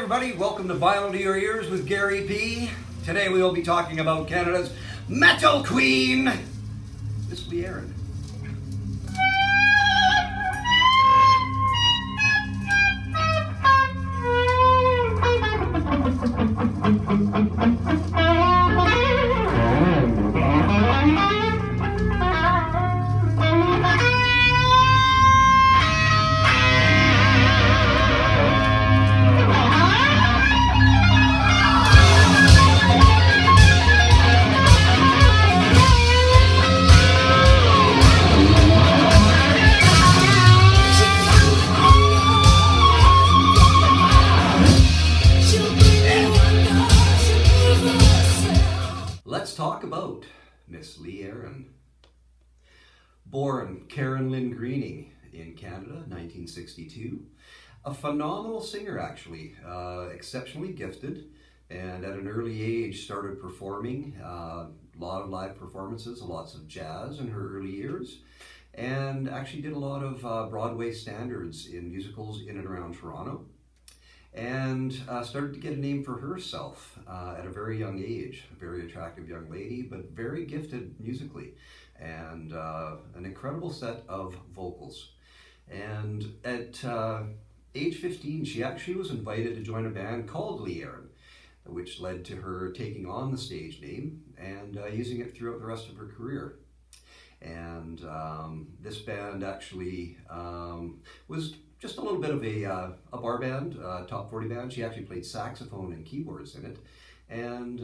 everybody, welcome to Vinyl to Your Ears with Gary P. Today we will be talking about Canada's metal queen, Miss Lee Aaron. Let's talk about Miss Lee Aaron. Born Karen Lynn Greening in Canada, 1962. A phenomenal singer, actually, exceptionally gifted, and at an early age started performing, a lot of live performances, lots of jazz in her early years, and actually did a lot of Broadway standards in musicals in and around Toronto. And started to get a name for herself at a very young age. A very attractive young lady, but very gifted musically, and an incredible set of vocals. And at age 15, she actually was invited to join a band called Lee Aaron, which led to her taking on the stage name and using it throughout the rest of her career. And this band actually was just a little bit of a bar band, top 40 band. She actually played saxophone and keyboards in it, and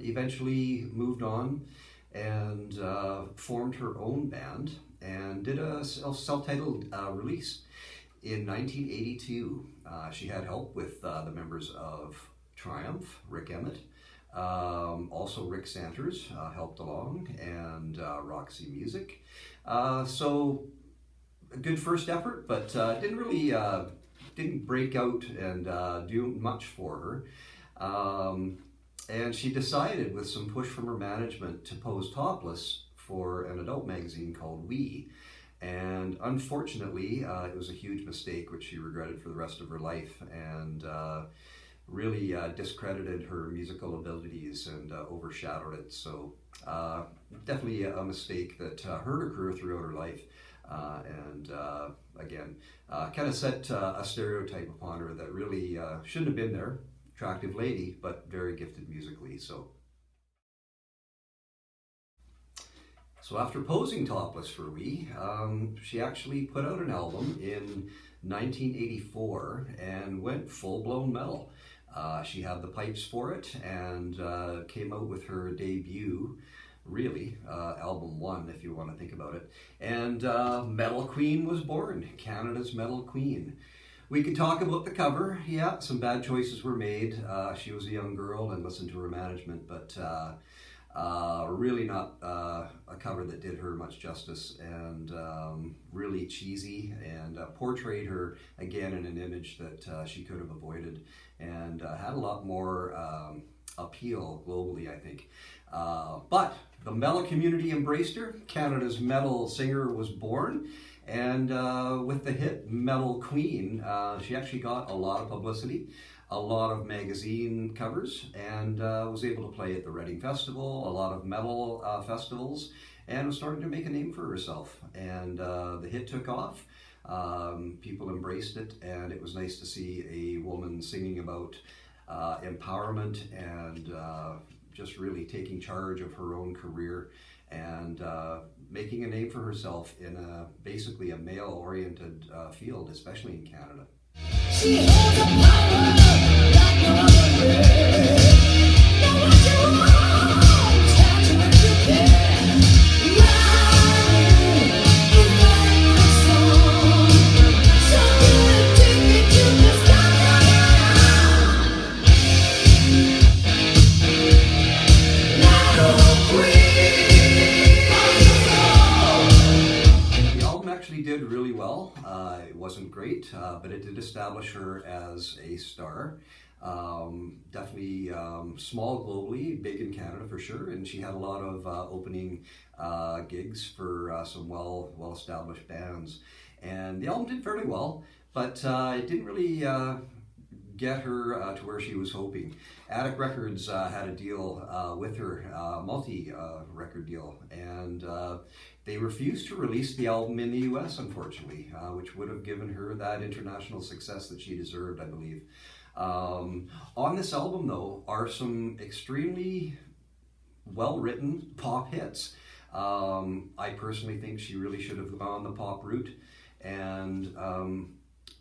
eventually moved on and formed her own band and did a self-titled release. In 1982, she had help with the members of Triumph, Rick Emmett, also Rick Santers helped along, and Roxy Music. So a good first effort, but didn't really didn't break out and do much for her. And she decided, with some push from her management, to pose topless for an adult magazine called We. And unfortunately, it was a huge mistake, which she regretted for the rest of her life, and really discredited her musical abilities and overshadowed it. So definitely a mistake that hurt her career throughout her life. And again, kind of set a stereotype upon her that really shouldn't have been there. Attractive lady, but very gifted musically. So after posing topless for We, she actually put out an album in 1984 and went full-blown metal. She had the pipes for it, and came out with her debut, really, album one, if you want to think about it. And Metal Queen was born, Canada's Metal Queen. We could talk about the cover. Yeah, some bad choices were made. She was a young girl and listened to her management, but really not a cover that did her much justice, and really cheesy, and portrayed her again in an image that she could have avoided, and had a lot more appeal globally, I think. But the metal community embraced her. Canada's metal singer was born, and with the hit Metal Queen, she actually got a lot of publicity, a lot of magazine covers, and was able to play at the Reading Festival, a lot of metal festivals, and was starting to make a name for herself. And the hit took off. People embraced it, and it was nice to see a woman singing about empowerment and just really taking charge of her own career, and making a name for herself in basically a male-oriented field, especially in Canada. She holds a power like no other man. Know what you want, tell me what you can. Right, you like the song, so good, take me to the sky. Metal Queen. The album actually did really well. It wasn't great, but it did establish her as a star. Definitely small globally, big in Canada for sure, and she had a lot of opening gigs for some well-established bands. And the album did fairly well, but it didn't really get her to where she was hoping. Attic Records had a deal with her, multi-record deal, and they refused to release the album in the US, unfortunately, which would have given her that international success that she deserved, I believe. On this album, though, are some extremely well-written pop hits. I personally think she really should have gone the pop route, and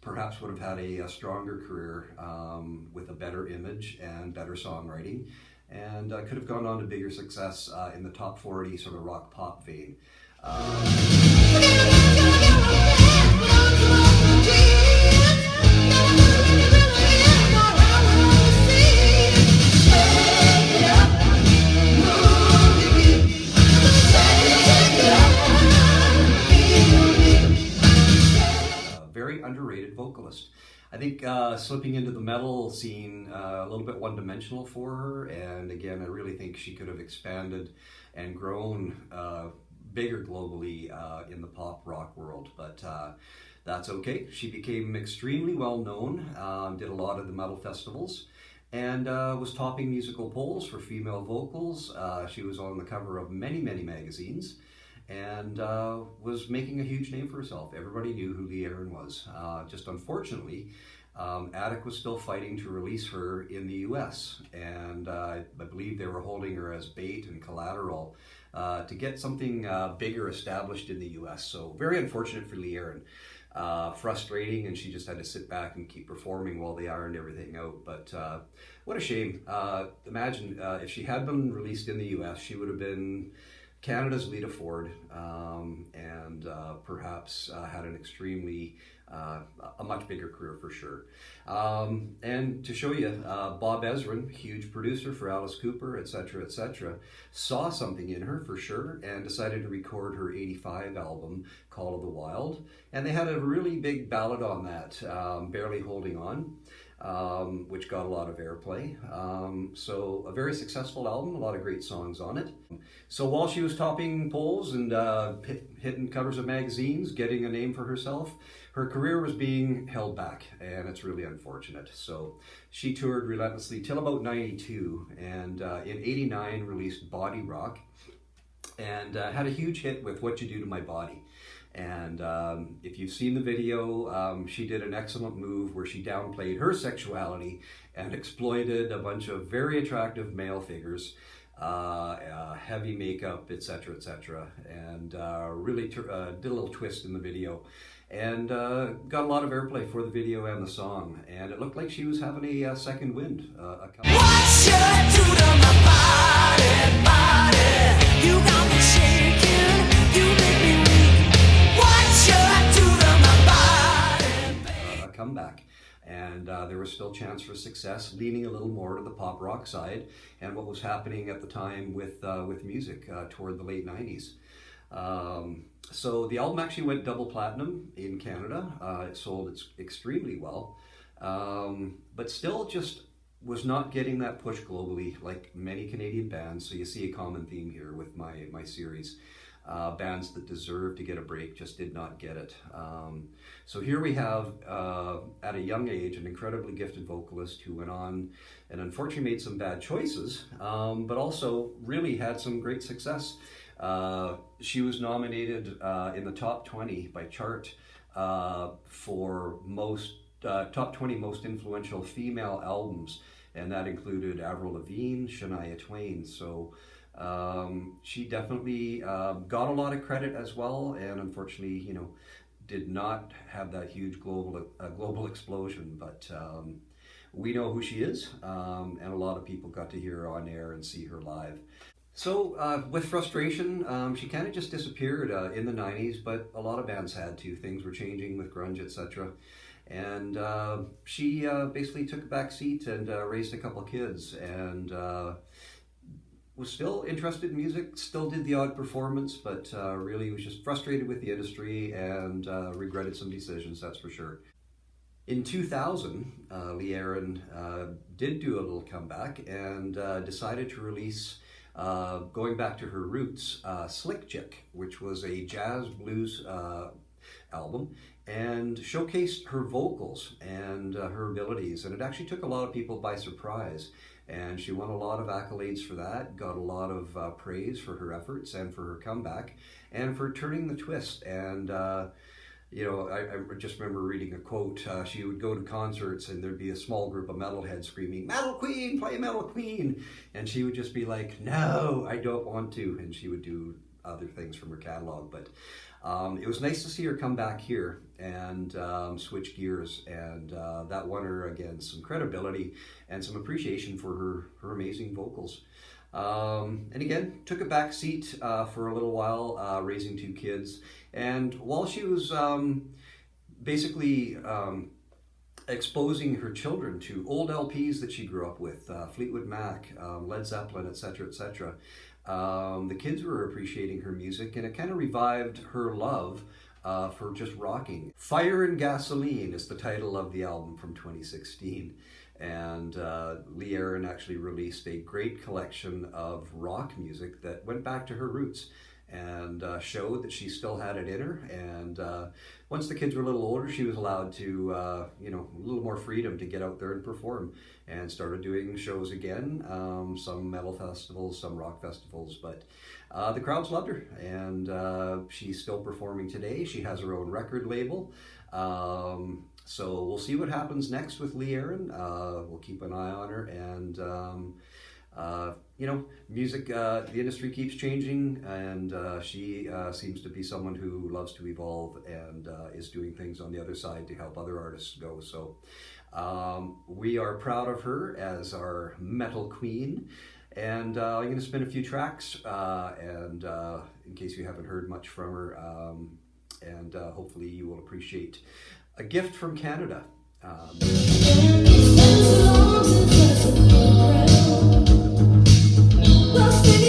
perhaps would have had a stronger career with a better image and better songwriting, and could have gone on to bigger success in the top 40 sort of rock pop vein. Very underrated vocalist. I think slipping into the metal scene a little bit one-dimensional for her, and again, I really think she could have expanded and grown bigger globally in the pop rock world, but that's okay. She became extremely well known, did a lot of the metal festivals, and was topping musical polls for female vocals. She was on the cover of many magazines, and was making a huge name for herself. Everybody knew who Lee Aaron was. Just unfortunately, Attic was still fighting to release her in the US, and I believe they were holding her as bait and collateral to get something bigger established in the US. So very unfortunate for Lee Aaron. Frustrating, and she just had to sit back and keep performing while they ironed everything out. But what a shame. Imagine if she had been released in the US, she would have been Canada's Lita Ford, and perhaps had an extremely, a much bigger career for sure. And to show you, Bob Ezrin, huge producer for Alice Cooper, etc., saw something in her for sure, and decided to record her '85 album, Call of the Wild. And they had a really big ballad on that, Barely Holding On, which got a lot of airplay. So a very successful album, a lot of great songs on it. So while she was topping polls and hitting covers of magazines, getting a name for herself, her career was being held back, and it's really unfortunate. So she toured relentlessly till about '92, and in '89 released Body Rock, and had a huge hit with What You Do to My Body. And if you've seen the video, she did an excellent move where she downplayed her sexuality and exploited a bunch of very attractive male figures, heavy makeup, etc., and really did a little twist in the video, and got a lot of airplay for the video and the song, and it looked like she was having a second wind. What should I do to my body? You got me shaking, you make me weak. What should I do to my body? A comeback. And there was still chance for success, leaning a little more to the pop rock side and what was happening at the time with music toward the late '90s. So the album actually went double platinum in Canada. It sold extremely well, but still just was not getting that push globally like many Canadian bands. So you see a common theme here with my series. Bands that deserve to get a break just did not get it. So here we have, at a young age, an incredibly gifted vocalist who went on and unfortunately made some bad choices, but also really had some great success. She was nominated in the top 20 by Chart for top 20 most influential female albums, and that included Avril Lavigne, Shania Twain. So she definitely got a lot of credit as well, and unfortunately, did not have that huge global explosion. But we know who she is, and a lot of people got to hear her on air and see her live. So with frustration, she kind of just disappeared in the '90s, but a lot of bands had to. Things were changing with grunge, etc. And she basically took a back seat and raised a couple kids, and was still interested in music, still did the odd performance, but really was just frustrated with the industry and regretted some decisions, that's for sure. In 2000, Lee Aaron did do a little comeback and decided to release, going back to her roots, Slick Chick, which was a jazz blues album, and showcased her vocals and her abilities. And it actually took a lot of people by surprise. And she won a lot of accolades for that, got a lot of praise for her efforts and for her comeback, and for turning the twist. And you know, I just remember reading a quote. She would go to concerts and there'd be a small group of metalheads screaming, "Metal Queen, play Metal Queen!" And she would just be like, "No, I don't want to." And she would do other things from her catalog. But it was nice to see her come back here and switch gears. And that won her, again, some credibility and some appreciation for her amazing vocals. And again, took a back seat for a little while, raising 2 kids. And while she was basically exposing her children to old LPs that she grew up with, Fleetwood Mac, Led Zeppelin, etc., etc., the kids were appreciating her music, and it kind of revived her love for just rocking. Fire and Gasoline is the title of the album from 2016. And Lee Aaron actually released a great collection of rock music that went back to her roots and showed that she still had it in her. And once the kids were a little older, she was allowed to, you know, a little more freedom to get out there and perform, and started doing shows again, some metal festivals, some rock festivals, but the crowds loved her, and she's still performing today. She has her own record label. So we'll see what happens next with Lee Aaron. We'll keep an eye on her, and you know, music, the industry keeps changing, and she seems to be someone who loves to evolve and is doing things on the other side to help other artists go. So we are proud of her as our metal queen. And I'm going to spin a few tracks, and in case you haven't heard much from her, and hopefully you will appreciate a gift from Canada. Lost in